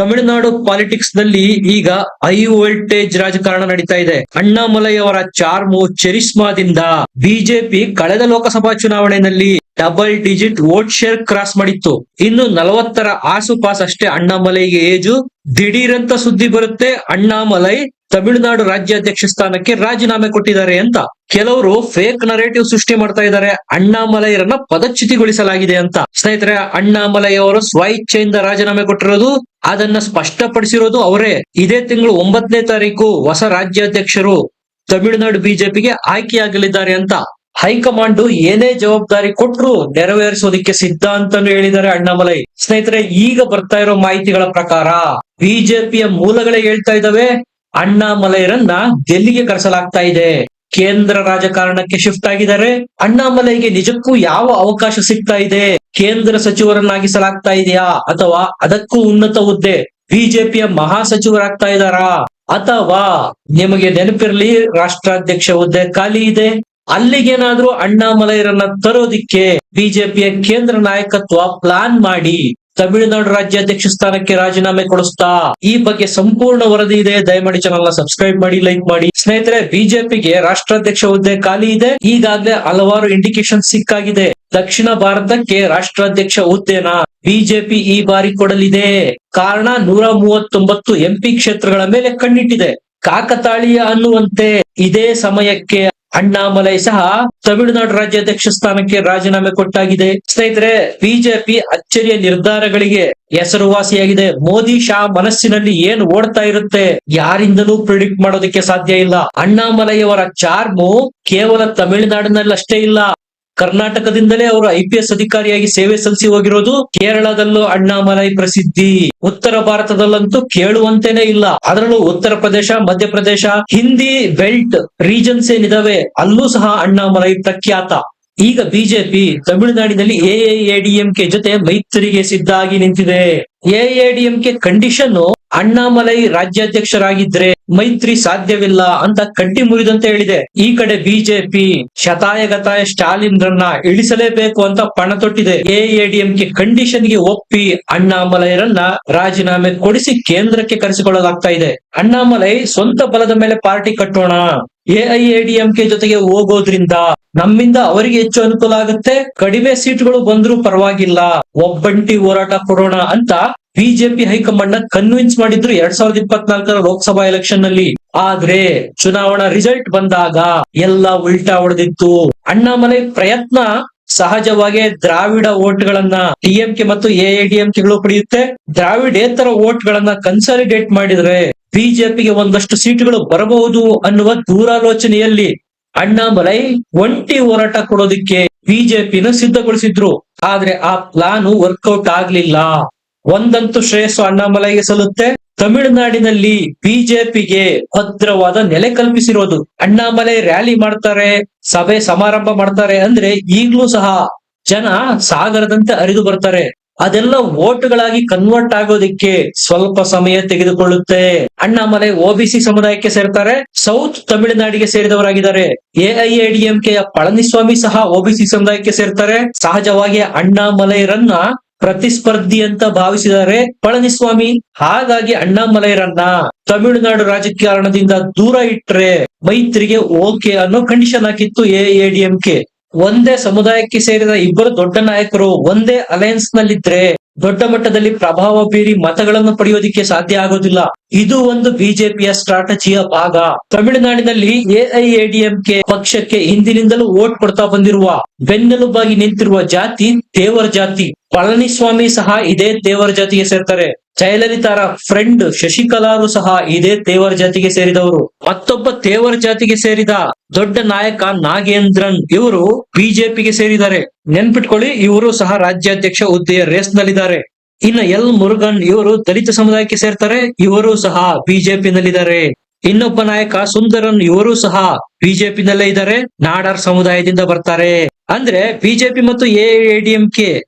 Tamil Nadu politics ನಲ್ಲಿ ಈಗ high voltage ರಾಜಕಾರಣ ನಡೀತಾ ಇದೆ. ಅಣ್ಣಾಮಲೈ ಅವರ ಚಾರ್ಮು ಚೆರಿಸ್ಮಾದಿಂದ ಬಿಜೆಪಿ ಕಳೆದ ಲೋಕಸಭಾ ಚುನಾವಣೆಯಲ್ಲಿ double digit vote share cross ಮಾಡಿತ್ತು. ಇನ್ನು 40ರ ಆಸುಪಾಸ್ ಅಷ್ಟೇ ಅಣ್ಣಾಮಲೈಗೆ ಏಜು. ದಿಢೀರಂತ ಸುದ್ದಿ ಬರುತ್ತೆ, ಅಣ್ಣಾಮಲೈ ತಮಿಳುನಾಡು ರಾಜ್ಯಾಧ್ಯಕ್ಷ ಸ್ಥಾನಕ್ಕೆ ರಾಜೀನಾಮೆ ಕೊಟ್ಟಿದ್ದಾರೆ ಅಂತ. ಕೆಲವರು ಫೇಕ್ ನರೇಟಿವ್ ಸೃಷ್ಟಿ ಮಾಡ್ತಾ ಇದ್ದಾರೆ, ಅಣ್ಣಾಮಲೈರನ್ನ ಪದಚ್ಯುತಿಗೊಳಿಸಲಾಗಿದೆ ಅಂತ. ಸ್ನೇಹಿತರೆ, ಅಣ್ಣಾಮಲೈ ಅವರು ಸ್ವಇಚ್ಛೆಯಿಂದ ರಾಜೀನಾಮೆ ಕೊಟ್ಟಿರೋದು, ಅದನ್ನ ಸ್ಪಷ್ಟಪಡಿಸಿರೋದು ಅವರೇ. ಇದೇ ತಿಂಗಳು 9ನೇ ತಾರೀಕು ಹೊಸ ರಾಜ್ಯಾಧ್ಯಕ್ಷರು ತಮಿಳುನಾಡು ಬಿಜೆಪಿಗೆ ಆಯ್ಕೆಯಾಗಲಿದ್ದಾರೆ ಅಂತ. ಹೈಕಮಾಂಡ್ ಏನೇ ಜವಾಬ್ದಾರಿ ಕೊಟ್ರು ನೆರವೇರಿಸೋದಕ್ಕೆ ಸಿದ್ಧ ಅಂತಾನು ಹೇಳಿದ್ದಾರೆ ಅಣ್ಣಾಮಲೈ. ಸ್ನೇಹಿತರೆ, ಈಗ ಬರ್ತಾ ಇರೋ ಮಾಹಿತಿಗಳ ಪ್ರಕಾರ ಬಿಜೆಪಿಯ ಮೂಲಗಳೇ ಹೇಳ್ತಾ ಇದಾವೆ, ಅಣ್ಣಾಮಲೈರನ್ನ ಡೆಲ್ಲಿಗೆ ಕರೆಸಲಾಗ್ತಾ ಇದೆ. ಕೇಂದ್ರ ರಾಜಕಾರಣಕ್ಕೆ ಶಿಫ್ಟ್ ಆಗಿದ್ದಾರೆ. ಅಣ್ಣಾಮಲೈಗೆ ನಿಜಕ್ಕೂ ಯಾವ ಅವಕಾಶ ಸಿಗ್ತಾ ಇದೆ? ಕೇಂದ್ರ ಸಚಿವರನ್ನಾಗಿಸಲಾಗ್ತಾ ಇದೆಯಾ, ಅಥವಾ ಅದಕ್ಕೂ ಉನ್ನತ ಹುದ್ದೆ ಬಿಜೆಪಿಯ ಮಹಾಸಚಿವರಾಗ್ತಾ ಇದ್ದಾರಾ? ಅಥವಾ ನಿಮಗೆ ನೆನಪಿರ್ಲಿ, ರಾಷ್ಟ್ರಾಧ್ಯಕ್ಷ ಹುದ್ದೆ ಖಾಲಿ ಇದೆ, ಅಲ್ಲಿಗೇನಾದ್ರೂ ಅಣ್ಣಾಮಲೈರನ್ನ ತರೋದಿಕ್ಕೆ ಬಿಜೆಪಿಯ ಕೇಂದ್ರ ನಾಯಕತ್ವ ಪ್ಲಾನ್ ಮಾಡಿ ತಮಿಳುನಾಡು ರಾಜ್ಯಾಧ್ಯಕ್ಷ ಸ್ಥಾನಕ್ಕೆ ರಾಜೀನಾಮೆ ಕೊಡಿಸ್ತಾ? ಈ ಬಗ್ಗೆ ಸಂಪೂರ್ಣ ವರದಿ ಇದೆ, ದಯಮಾಡಿ ಚಾನಲ್ ನ ಸಬ್ಸ್ಕ್ರೈಬ್ ಮಾಡಿ, ಲೈಕ್ ಮಾಡಿ. ಸ್ನೇಹಿತರೆ, ಬಿಜೆಪಿಗೆ ರಾಷ್ಟ್ರಾಧ್ಯಕ್ಷ ಹುದ್ದೆ ಖಾಲಿ ಇದೆ. ಈಗಾಗಲೇ ಹಲವಾರು ಇಂಡಿಕೇಶನ್ ಸಿಕ್ಕಾಗಿದೆ. ದಕ್ಷಿಣ ಭಾರತಕ್ಕೆ ರಾಷ್ಟ್ರಾಧ್ಯಕ್ಷ ಹುದ್ದೆನ ಬಿಜೆಪಿ ಈ ಬಾರಿ ಕೊಡಲಿದೆ. ಕಾರಣ 139 ಎಂಪಿ ಕ್ಷೇತ್ರಗಳ ಮೇಲೆ ಕಣ್ಣಿಟ್ಟಿದೆ. ಕಾಕತಾಳೀಯ ಅನ್ನುವಂತೆ ಇದೇ ಸಮಯಕ್ಕೆ ಅಣ್ಣಾಮಲೈ ಸಹ ತಮಿಳುನಾಡು ರಾಜ್ಯಾಧ್ಯಕ್ಷ ಸ್ಥಾನಕ್ಕೆ ರಾಜೀನಾಮೆ ಕೊಟ್ಟಾಗಿದೆ. ಸ್ನೇಹಿತರೆ, ಬಿಜೆಪಿ ಅಚ್ಚರಿಯ ನಿರ್ಧಾರಗಳಿಗೆ ಹೆಸರುವಾಸಿಯಾಗಿದೆ. ಮೋದಿ ಶಾ ಮನಸ್ಸಿನಲ್ಲಿ ಏನ್ ಓಡ್ತಾ ಇರುತ್ತೆ ಯಾರಿಂದಲೂ ಪ್ರಿಡಿಕ್ಟ್ ಮಾಡೋದಕ್ಕೆ ಸಾಧ್ಯ ಇಲ್ಲ. ಅಣ್ಣಾಮಲೈ ಅವರ ಚಾರ್ಮು ಕೇವಲ ತಮಿಳುನಾಡಿನಲ್ಲಷ್ಟೇ ಇಲ್ಲ, ಕರ್ನಾಟಕದಿಂದಲೇ ಅವರು IPS ಅಧಿಕಾರಿಯಾಗಿ ಸೇವೆ ಸಲ್ಲಿಸಿ ಹೋಗಿರೋದು. ಕೇರಳದಲ್ಲೂ ಅಣ್ಣಾಮಲೈ ಪ್ರಸಿದ್ಧಿ. ಉತ್ತರ ಭಾರತದಲ್ಲಂತೂ ಕೇಳುವಂತೇನೆ ಇಲ್ಲ. ಅದರಲ್ಲೂ ಉತ್ತರ ಪ್ರದೇಶ, ಮಧ್ಯಪ್ರದೇಶ, ಹಿಂದಿ ಬೆಲ್ಟ್ ರೀಜನ್ಸ್ ಏನಿದಾವೆ ಅಲ್ಲೂ ಸಹ ಅಣ್ಣಾಮಲೈ ಪ್ರಖ್ಯಾತ. ಈಗ ಬಿಜೆಪಿ ತಮಿಳುನಾಡಿನಲ್ಲಿ AIADMK ಜೊತೆ ಮೈತ್ರಿಗೆ ಸಿದ್ಧ ಆಗಿ ನಿಂತಿದೆ. AIADMK ಕಂಡೀಷನ್ ಅಣ್ಣಾಮಲೈ ರಾಜ್ಯಾಧ್ಯಕ್ಷರಾಗಿದ್ರೆ ಮೈತ್ರಿ ಸಾಧ್ಯವಿಲ್ಲ ಅಂತ ಕಡ್ಡಿ ಮುರಿದಂತೆ ಹೇಳಿದೆ. ಈ ಕಡೆ ಬಿಜೆಪಿ ಶತಾಯಗತಾಯ ಸ್ಟಾಲಿನ್ರನ್ನ ಇಳಿಸಲೇಬೇಕು ಅಂತ ಪಣ ತೊಟ್ಟಿದೆ. AIADMK ಕಂಡೀಷನ್ ಗೆ ಒಪ್ಪಿ ಅಣ್ಣಾಮಲೈರನ್ನ ರಾಜೀನಾಮೆ ಕೊಡಿಸಿ ಕೇಂದ್ರಕ್ಕೆ ಕರೆಸಿಕೊಳ್ಳಲಾಗ್ತಾ ಇದೆ. ಅಣ್ಣಾಮಲೈ ಸ್ವಂತ ಬಲದ ಮೇಲೆ ಪಾರ್ಟಿ ಕಟ್ಟೋಣ, AIADMK ಜೊತೆಗೆ ಹೋಗೋದ್ರಿಂದ ನಮ್ಮಿಂದ ಅವರಿಗೆ ಹೆಚ್ಚು ಅನುಕೂಲ ಆಗುತ್ತೆ, ಕಡಿಮೆ ಸೀಟ್ಗಳು ಬಂದ್ರೂ ಪರವಾಗಿಲ್ಲ, ಒಬ್ಬಂಟಿ ಹೋರಾಟ ಕೊಡೋಣ ಅಂತ ಬಿಜೆಪಿ ಹೈಕಮಾಂಡ್ ನ ಕನ್ವಿನ್ಸ್ ಮಾಡಿದ್ರು 2024ರ ಲೋಕಸಭಾ ಎಲೆಕ್ಷನ್ ನಲ್ಲಿ. ಆದ್ರೆ ಚುನಾವಣಾ ರಿಸಲ್ಟ್ ಬಂದಾಗ ಎಲ್ಲ ಉಲ್ಟಾ ಹೊಡೆದಿತ್ತು. ಅಣ್ಣಾಮಲೈ ಪ್ರಯತ್ನ ಸಹಜವಾಗಿ ದ್ರಾವಿಡ ಓಟ್ಗಳನ್ನ TMK ಮತ್ತು AIADMKಗಳು ಪಡೆಯುತ್ತೆ. ದ್ರಾವಿಡೇತರ ಓಟ್ಗಳನ್ನ ಕನ್ಸಾಲಿಡೇಟ್ ಮಾಡಿದ್ರೆ ಬಿಜೆಪಿಗೆ ಒಂದಷ್ಟು ಸೀಟುಗಳು ಬರಬಹುದು ಅನ್ನುವ ದೂರಾಲೋಚನೆಯಲ್ಲಿ ಅಣ್ಣಾಮಲೈ ಒಂಟಿ ಹೋರಾಟ ಕೊಡೋದಿಕ್ಕೆ ಬಿಜೆಪಿನ ಸಿದ್ಧಗೊಳಿಸಿದ್ರು. ಆದ್ರೆ ಆ ಪ್ಲಾನ್ ವರ್ಕೌಟ್ ಆಗ್ಲಿಲ್ಲ. ಒಂದಂತೂ ಶ್ರೇಯಸ್ಸು ಅಣ್ಣಾಮಲೈಗೆ ಸಲ್ಲುತ್ತೆ, ತಮಿಳುನಾಡಿನಲ್ಲಿ ಬಿಜೆಪಿಗೆ ಭದ್ರವಾದ ನೆಲೆ ಕಲ್ಪಿಸಿರೋದು. ಅಣ್ಣಾಮಲೈ ರ್ಯಾಲಿ ಮಾಡ್ತಾರೆ, ಸಭೆ ಸಮಾರಂಭ ಮಾಡ್ತಾರೆ ಅಂದ್ರೆ ಈಗ್ಲೂ ಸಹ ಜನ ಸಾಗರದಂತೆ ಹರಿದು ಬರ್ತಾರೆ. ಅದೆಲ್ಲ ವೋಟ್ಗಳಾಗಿ ಕನ್ವರ್ಟ್ ಆಗೋದಿಕ್ಕೆ ಸ್ವಲ್ಪ ಸಮಯ ತೆಗೆದುಕೊಳ್ಳುತ್ತೆ. ಅಣ್ಣಾಮಲೈ OBC ಸಮುದಾಯಕ್ಕೆ ಸೇರ್ತಾರೆ, ಸೌತ್ ತಮಿಳುನಾಡಿಗೆ ಸೇರಿದವರಾಗಿದ್ದಾರೆ. AIADMKಯ ಪಳನಿಸ್ವಾಮಿ ಸಹ OBC ಸಮುದಾಯಕ್ಕೆ ಸೇರ್ತಾರೆ. ಸಹಜವಾಗಿ ಅಣ್ಣಾಮಲೈರನ್ನ ಪ್ರತಿಸ್ಪರ್ಧಿ ಅಂತ ಭಾವಿಸಿದ್ದಾರೆ ಪಳನಿಸ್ವಾಮಿ. ಹಾಗಾಗಿ ಅಣ್ಣಾಮಲೈರನ್ನ ತಮಿಳುನಾಡು ರಾಜಕಾರಣದಿಂದ ದೂರ ಇಟ್ರೆ ಮೈತ್ರಿಗೆ ಓಕೆ ಅನ್ನೋ ಕಂಡೀಷನ್ ಹಾಕಿತ್ತು AIADMK. ಒಂದೇ ಸಮುದಾಯಕ್ಕೆ ಸೇರಿದ ಇಬ್ಬರು ದೊಡ್ಡ ನಾಯಕರು ಒಂದೇ ಅಲಯನ್ಸ್ ನಲ್ಲಿದ್ರೆ ದೊಡ್ಡ ಮಟ್ಟದಲ್ಲಿ ಪ್ರಭಾವ ಬೀರಿ ಮತಗಳನ್ನು ಪಡೆಯೋದಿಕ್ಕೆ ಸಾಧ್ಯ ಆಗೋದಿಲ್ಲ. ಇದು ಒಂದು ಬಿಜೆಪಿಯ ಸ್ಟ್ರಾಟಜಿಯ ಭಾಗ. ತಮಿಳುನಾಡಿನಲ್ಲಿ AIADMK ಪಕ್ಷಕ್ಕೆ ಹಿಂದಿನಿಂದಲೂ ವೋಟ್ ಕೊಡ್ತಾ ಬಂದಿರುವ ಬೆನ್ನೆಲುಬಾಗಿ ನಿಂತಿರುವ ಜಾತಿ ತೇವರ್ ಜಾತಿ. ಪಳನಿಸ್ವಾಮಿ ಸಹ ಇದೇ ತೇವರ್ ಜಾತಿಗೆ ಸೇರ್ತಾರೆ. ಜಯಲಲಿತಾರ ಫ್ರೆಂಡ್ ಶಶಿಕಲಾರು ಸಹ ಇದೇ ತೇವರ್ ಜಾತಿಗೆ ಸೇರಿದವರು. ಮತ್ತೊಬ್ಬ ತೇವರ್ ಜಾತಿಗೆ ಸೇರಿದ ದೊಡ್ಡ ನಾಯಕ ನಾಗೇಂದ್ರನ್, ಇವರು ಬಿಜೆಪಿಗೆ ಸೇರಿದ್ದಾರೆ. ನೆನ್ಪಿಟ್ಕೊಳ್ಳಿ, ಇವರು ಸಹ ರಾಜ್ಯಾಧ್ಯಕ್ಷ ಹುದ್ದೆಯ ರೇಸ್ ನಲ್ಲಿದ್ದಾರೆ. ಇನ್ನು L ಮುರುಗನ್, ಇವರು ದಲಿತ ಸಮುದಾಯಕ್ಕೆ ಸೇರ್ತಾರೆ, ಇವರು ಸಹ ಬಿಜೆಪಿ ನಲ್ಲಿದ್ದಾರೆ. ಇನ್ನೊಬ್ಬ ನಾಯಕ ಸುಂದರನ್, ಇವರು ಸಹ ಬಿಜೆಪಿ ನಲ್ಲೇ ಇದ್ದಾರೆ, ನಾಡಾರ್ ಸಮುದಾಯದಿಂದ ಬರ್ತಾರೆ. ಅಂದ್ರೆ ಬಿಜೆಪಿ ಮತ್ತು AIADMK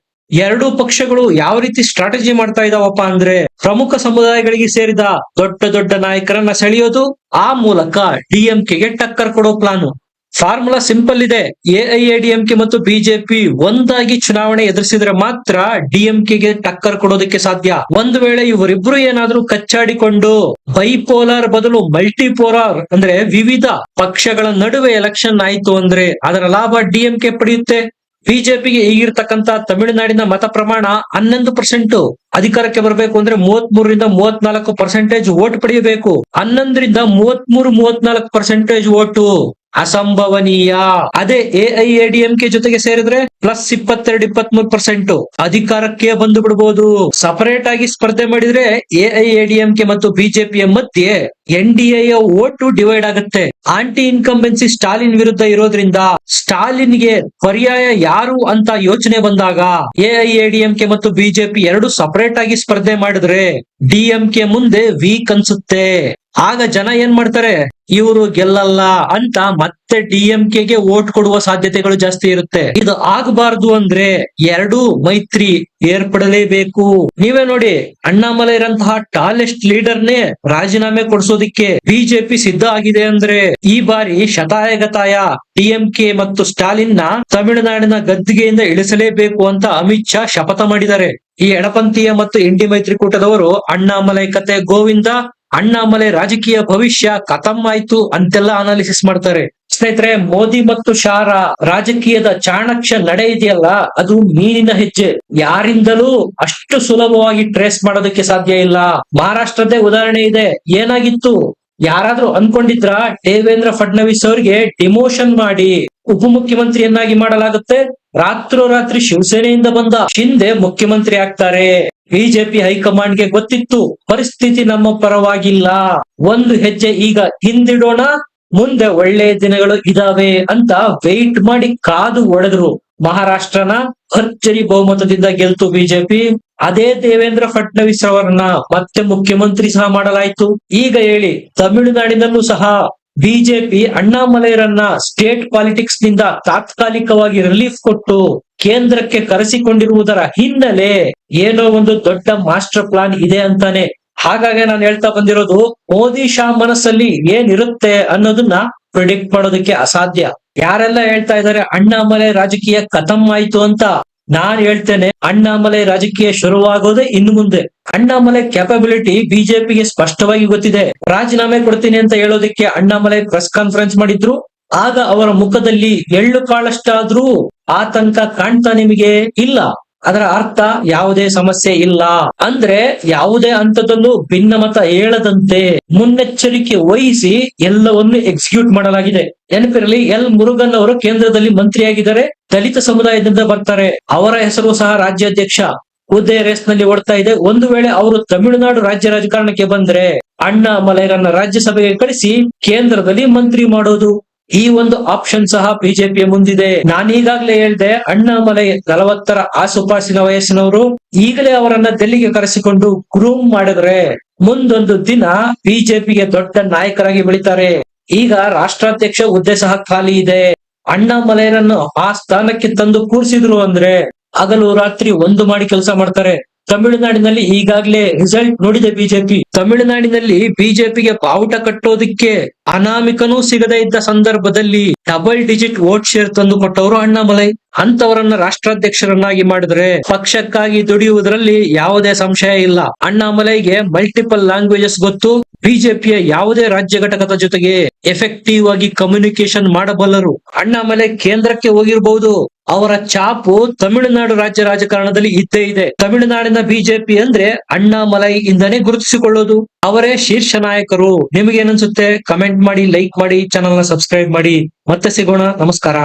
ಎರಡೂ ಪಕ್ಷಗಳು ಯಾವ ರೀತಿ ಸ್ಟ್ರಾಟಜಿ ಮಾಡ್ತಾ ಇದಾವಪ್ಪ ಅಂದ್ರೆ, ಪ್ರಮುಖ ಸಮುದಾಯಗಳಿಗೆ ಸೇರಿದ ದೊಡ್ಡ ದೊಡ್ಡ ನಾಯಕರನ್ನ ಸೆಳೆಯೋದು, ಆ ಮೂಲಕ DMKಗೆ ಟಕ್ಕರ್ ಕೊಡೋ ಪ್ಲಾನು. ಫಾರ್ಮುಲಾ ಸಿಂಪಲ್ ಇದೆ. ಎಐಎಡಿಎಂಕೆ ಮತ್ತು ಬಿಜೆಪಿ ಒಂದಾಗಿ ಚುನಾವಣೆ ಎದುರಿಸಿದ್ರೆ ಮಾತ್ರ ಡಿಎಂಕೆಗೆ ಟಕ್ಕರ್ ಕೊಡೋದಕ್ಕೆ ಸಾಧ್ಯ. ಒಂದು ವೇಳೆ ಇವರಿಬ್ರು ಏನಾದ್ರೂ ಕಚ್ಚಾಡಿಕೊಂಡು ಬೈಪೋಲಾರ್ ಬದಲು ಮಲ್ಟಿಪೋಲಾರ್ ಅಂದ್ರೆ ವಿವಿಧ ಪಕ್ಷಗಳ ನಡುವೆ ಎಲೆಕ್ಷನ್ ಆಯ್ತು ಅಂದ್ರೆ ಅದರ ಲಾಭ ಡಿಎಂಕೆ ಪಡೆಯುತ್ತೆ. ಬಿಜೆಪಿಗೆ ಈಗಿರ್ತಕ್ಕಂತ ತಮಿಳುನಾಡಿನ ಮತ ಪ್ರಮಾಣ 11%. ಅಧಿಕಾರಕ್ಕೆ ಬರಬೇಕು ಅಂದ್ರೆ 33ರಿಂದ 34% ವೋಟ್ ಪಡೆಯಬೇಕು. 11ರಿಂದ 33-34% ವೋಟು ಅಸಂಭವನೀಯ. ಅದೇ ಎಐಎಡಿಎಂಕೆ ಜೊತೆಗೆ ಸೇರಿದ್ರೆ ಪ್ಲಸ್ 22-23% ಅಧಿಕಾರಕ್ಕೆ ಬಂದು ಬಿಡಬಹುದು. ಸಪರೇಟ್ ಆಗಿ ಸ್ಪರ್ಧೆ ಮಾಡಿದ್ರೆ ಎಐಎಡಿಎಂಕೆ ಮತ್ತು ಬಿಜೆಪಿಯ ಮಧ್ಯೆ ಎನ್ಡಿಎಯ ಓಟು ಡಿವೈಡ್ ಆಗುತ್ತೆ. ಆಂಟಿ ಇನ್ಕಂಬೆನ್ಸಿ ಸ್ಟಾಲಿನ್ ವಿರುದ್ಧ ಇರೋದ್ರಿಂದ ಸ್ಟಾಲಿನ್ಗೆ ಪರ್ಯಾಯ ಯಾರು ಅಂತ ಯೋಚನೆ ಬಂದಾಗ ಎಐಎಡಿಎಂಕೆ ಮತ್ತು ಬಿಜೆಪಿ ಎರಡು ಸಪರೇಟ್ ಆಗಿ ಸ್ಪರ್ಧೆ ಮಾಡಿದ್ರೆ ಡಿಎಂಕೆ ಮುಂದೆ ವೀಕ್ ಅನ್ಸುತ್ತೆ. ಆಗ ಜನ ಏನ್ ಮಾಡ್ತಾರೆ, ಇವರು ಗೆಲ್ಲಲ್ಲ ಅಂತ ಮತ್ತೆ ಡಿಎಂಕೆಗೆ ವೋಟ್ ಕೊಡುವ ಸಾಧ್ಯತೆಗಳು ಜಾಸ್ತಿ ಇರುತ್ತೆ. ಇದು ಆಗಬಾರ್ದು ಅಂದ್ರೆ ಎರಡೂ ಮೈತ್ರಿ ಏರ್ಪಡಲೇಬೇಕು. ನೀವೇ ನೋಡಿ, ಅಣ್ಣಾಮಲೈ ಇರಂತಹ ಟಾಲೆಸ್ಟ್ ಲೀಡರ್ನೇ ರಾಜೀನಾಮೆ ಕೊಡಿಸೋದಿಕ್ಕೆ ಬಿಜೆಪಿ ಸಿದ್ಧ ಆಗಿದೆ ಅಂದ್ರೆ ಈ ಬಾರಿ ಶತಾಯಗತಾಯ ಡಿಎಂಕೆ ಮತ್ತು ಸ್ಟಾಲಿನ್ ನ ತಮಿಳುನಾಡಿನ ಗದ್ದಿಗೆಯಿಂದ ಇಳಿಸಲೇಬೇಕು ಅಂತ ಅಮಿತ್ ಶಾ ಶಪಥ ಮಾಡಿದ್ದಾರೆ. ಈ ಎಡಪಂಥೀಯ ಮತ್ತು ಇಂಡಿ ಮೈತ್ರಿಕೂಟದವರು ಅಣ್ಣಾಮಲೈ ಕತೆ ಗೋವಿಂದ, ಅಣ್ಣಾಮಲೈ ರಾಜಕೀಯ ಭವಿಷ್ಯ ಖತಮ್ ಆಯ್ತು ಅಂತೆಲ್ಲ ಅನಾಲಿಸಿಸ್ ಮಾಡ್ತಾರೆ. ಸ್ನೇಹಿತರೆ, ಮೋದಿ ಮತ್ತು ಶಾರ ರಾಜಕೀಯದ ಚಾಣಕ್ಯ ನಡೆ ಇದೆಯಲ್ಲ, ಅದು ಮೀನಿನ ಹೆಜ್ಜೆ. ಯಾರಿಂದಲೂ ಅಷ್ಟು ಸುಲಭವಾಗಿ ಟ್ರೇಸ್ ಮಾಡೋದಕ್ಕೆ ಸಾಧ್ಯ ಇಲ್ಲ. ಮಹಾರಾಷ್ಟ್ರದ್ದೇ ಉದಾಹರಣೆ ಇದೆ. ಏನಾಗಿತ್ತು, ಯಾರಾದ್ರೂ ಅನ್ಕೊಂಡಿದ್ರ ದೇವೇಂದ್ರ ಫಡ್ನವೀಸ್ ಅವರಿಗೆ ಡಿಮೋಷನ್ ಮಾಡಿ ಉಪಮುಖ್ಯಮಂತ್ರಿಯನ್ನಾಗಿ ಮಾಡಲಾಗುತ್ತೆ? ರಾತ್ರೋರಾತ್ರಿ ಶಿವಸೇನೆಯಿಂದ ಬಂದ ಶಿಂದೆ ಮುಖ್ಯಮಂತ್ರಿ ಆಗ್ತಾರೆ. ಬಿಜೆಪಿ ಹೈಕಮಾಂಡ್ಗೆ ಗೊತ್ತಿತ್ತು ಪರಿಸ್ಥಿತಿ ನಮ್ಮ ಪರವಾಗಿಲ್ಲ, ಒಂದು ಹೆಜ್ಜೆ ಈಗ ಹಿಂದಿಡೋಣ, ಮುಂದೆ ಒಳ್ಳೆಯ ದಿನಗಳು ಇದಾವೆ ಅಂತ ವೆಯ್ಟ್ ಮಾಡಿ ಕಾದು ಒಡೆದ್ರು. ಮಹಾರಾಷ್ಟ್ರನ ಭರ್ಜರಿ ಬಹುಮತದಿಂದ ಗೆಲ್ತು ಬಿಜೆಪಿ. ಅದೇ ದೇವೇಂದ್ರ ಫಡ್ನವೀಸ್ ಅವರನ್ನ ಮತ್ತೆ ಮುಖ್ಯಮಂತ್ರಿ ಸಹ ಮಾಡಲಾಯ್ತು. ಈಗ ಹೇಳಿ, ತಮಿಳುನಾಡಿನಲ್ಲೂ ಸಹ ಬಿಜೆಪಿ ಅಣ್ಣಾಮಲೈರನ್ನ ಸ್ಟೇಟ್ ಪಾಲಿಟಿಕ್ಸ್ ನಿಂದ ತಾತ್ಕಾಲಿಕವಾಗಿ ರಿಲೀಫ್ ಕೊಟ್ಟು ಕೇಂದ್ರಕ್ಕೆ ಕರೆಸಿಕೊಂಡಿರುವುದರ ಹಿನ್ನೆಲೆ ಏನೋ ಒಂದು ದೊಡ್ಡ ಮಾಸ್ಟರ್ ಪ್ಲಾನ್ ಇದೆ ಅಂತಾನೆ. ಹಾಗಾಗಿ ನಾನು ಹೇಳ್ತಾ ಬಂದಿರೋದು, ಮೋದಿ ಶಾ ಮನಸ್ಸಲ್ಲಿ ಏನಿರುತ್ತೆ ಅನ್ನೋದನ್ನ ಪ್ರಿಡಿಕ್ಟ್ ಮಾಡೋದಕ್ಕೆ ಅಸಾಧ್ಯ. ಯಾರೆಲ್ಲ ಹೇಳ್ತಾ ಇದ್ದಾರೆ ಅಣ್ಣಾಮಲೈ ರಾಜಕೀಯ ಖತಮ್ ಆಯ್ತು ಅಂತ, ನಾನ್ ಹೇಳ್ತೇನೆ ಅಣ್ಣಾಮಲೈ ರಾಜಕೀಯ ಶುರುವಾಗೋದೇ ಇನ್ನು ಮುಂದೆ. ಅಣ್ಣಾಮಲೈ ಕ್ಯಾಪಬಿಲಿಟಿ ಬಿಜೆಪಿಗೆ ಸ್ಪಷ್ಟವಾಗಿ ಗೊತ್ತಿದೆ. ರಾಜೀನಾಮೆ ಕೊಡ್ತೀನಿ ಅಂತ ಹೇಳೋದಕ್ಕೆ ಅಣ್ಣಾಮಲೈ ಪ್ರೆಸ್ ಕಾನ್ಫರೆನ್ಸ್ ಮಾಡಿದ್ರು. ಆಗ ಅವರ ಮುಖದಲ್ಲಿ ಎಳ್ಳು ಕಾಳಷ್ಟಾದ್ರೂ ಆತಂಕ ಕಾಣ್ತಾ ನಿಮಗೆ ಇಲ್ಲ. ಅದರ ಅರ್ಥ ಯಾವುದೇ ಸಮಸ್ಯೆ ಇಲ್ಲ ಅಂದ್ರೆ ಯಾವುದೇ ಹಂತದಲ್ಲೂ ಭಿನ್ನಮತ ಹೇಳದಂತೆ ಮುನ್ನೆಚ್ಚರಿಕೆ ವಹಿಸಿ ಎಲ್ಲವನ್ನು ಎಕ್ಸಿಕ್ಯೂಟ್ ಮಾಡಲಾಗಿದೆ. ನೆನಪಿರಲಿ, ಎಲ್ ಮುರುಗನ್ ಅವರು ಕೇಂದ್ರದಲ್ಲಿ ಮಂತ್ರಿಯಾಗಿದ್ದಾರೆ, ದಲಿತ ಸಮುದಾಯದಿಂದ ಬರ್ತಾರೆ. ಅವರ ಹೆಸರು ಸಹ ರಾಜ್ಯಾಧ್ಯಕ್ಷ ಹುದ್ದೆ ರೇಸ್ ನಲ್ಲಿ ಓಡ್ತಾ ಇದೆ. ಒಂದು ವೇಳೆ ಅವರು ತಮಿಳುನಾಡು ರಾಜ್ಯ ರಾಜಕಾರಣಕ್ಕೆ ಬಂದ್ರೆ ಅಣ್ಣಾಮಲೈರನ್ನ ರಾಜ್ಯಸಭೆಗೆ ಕಳಿಸಿ ಕೇಂದ್ರದಲ್ಲಿ ಮಂತ್ರಿ ಮಾಡೋದು, ಈ ಒಂದು ಆಪ್ಷನ್ ಸಹ ಬಿಜೆಪಿಯ ಮುಂದಿದೆ. ನಾನೀಗಾಗ್ಲೇ ಹೇಳ್ದೆ, ಅಣ್ಣಾಮಲೈ 40ರ ಆಸುಪಾಸಿನ ವಯಸ್ಸಿನವರು. ಈಗಲೇ ಅವರನ್ನ ಡೆಲ್ಲಿಗೆ ಕರೆಸಿಕೊಂಡು ಗ್ರೂಮ್ ಮಾಡಿದ್ರೆ ಮುಂದೊಂದು ದಿನ ಬಿಜೆಪಿಗೆ ದೊಡ್ಡ ನಾಯಕರಾಗಿ ಬೆಳಿತಾರೆ. ಈಗ ರಾಷ್ಟ್ರಾಧ್ಯಕ್ಷ ಹುದ್ದೆ ಸಹ ಖಾಲಿ ಇದೆ. ಅಣ್ಣಾಮಲೈರನ್ನು ಆ ಸ್ಥಾನಕ್ಕೆ ತಂದು ಕೂರಿಸಿದ್ರು ಅಂದ್ರೆ ಹಗಲು ರಾತ್ರಿ ಒಂದು ಮಾಡಿ ಕೆಲಸ ಮಾಡ್ತಾರೆ. ತಮಿಳುನಾಡಿನಲ್ಲಿ ಈಗಾಗಲೇ ರಿಸಲ್ಟ್ ನೋಡಿದೆ ಬಿಜೆಪಿ. ತಮಿಳುನಾಡಿನಲ್ಲಿ ಬಿಜೆಪಿಗೆ ಬಾವುಟ ಕಟ್ಟೋದಿಕ್ಕೆ ಅನಾಮಿಕನೂ ಸಿಗದೇ ಇದ್ದ ಸಂದರ್ಭದಲ್ಲಿ ಡಬಲ್ ಡಿಜಿಟ್ ವೋಟ್ ಶೇರ್ ತಂದು ಕೊಟ್ಟವರು ಅಣ್ಣಾಮಲೈ. ಅಂತವರನ್ನ ರಾಷ್ಟ್ರಾಧ್ಯಕ್ಷರನ್ನಾಗಿ ಮಾಡಿದ್ರೆ ಪಕ್ಷಕ್ಕಾಗಿ ದುಡಿಯುವುದರಲ್ಲಿ ಯಾವುದೇ ಸಂಶಯ ಇಲ್ಲ. ಅಣ್ಣಾಮಲೈಗೆ ಮಲ್ಟಿಪಲ್ ಲ್ಯಾಂಗ್ವೇಜಸ್ ಗೊತ್ತು. ಬಿಜೆಪಿಯ ಯಾವುದೇ ರಾಜ್ಯ ಘಟಕದ ಜೊತೆಗೆ ಎಫೆಕ್ಟಿವ್ ಆಗಿ ಕಮ್ಯುನಿಕೇಶನ್ ಮಾಡಬಲ್ಲರು. ಅಣ್ಣಾಮಲೈ ಕೇಂದ್ರಕ್ಕೆ ಹೋಗಿರಬಹುದು, ಅವರ ಚಾಪು ತಮಿಳುನಾಡು ರಾಜ್ಯ ರಾಜಕಾರಣದಲ್ಲಿ ಇದ್ದೇ ಇದೆ. ತಮಿಳುನಾಡಿನ ಬಿಜೆಪಿ ಅಂದ್ರೆ ಅಣ್ಣಾಮಲೈ ಇಂದನೇ ಗುರುತಿಸಿಕೊಳ್ಳೋದು. ಅವರೇ ಶೀರ್ಷ ನಾಯಕರು. ನಿಮಗೇನನ್ಸುತ್ತೆ? ಕಮೆಂಟ್ ಮಾಡಿ, ಲೈಕ್ ಮಾಡಿ, ಚಾನಲ್ ನ ಸಬ್ಸ್ಕ್ರೈಬ್ ಮಾಡಿ. ಮತ್ತೆ ಸಿಗೋಣ. ನಮಸ್ಕಾರ.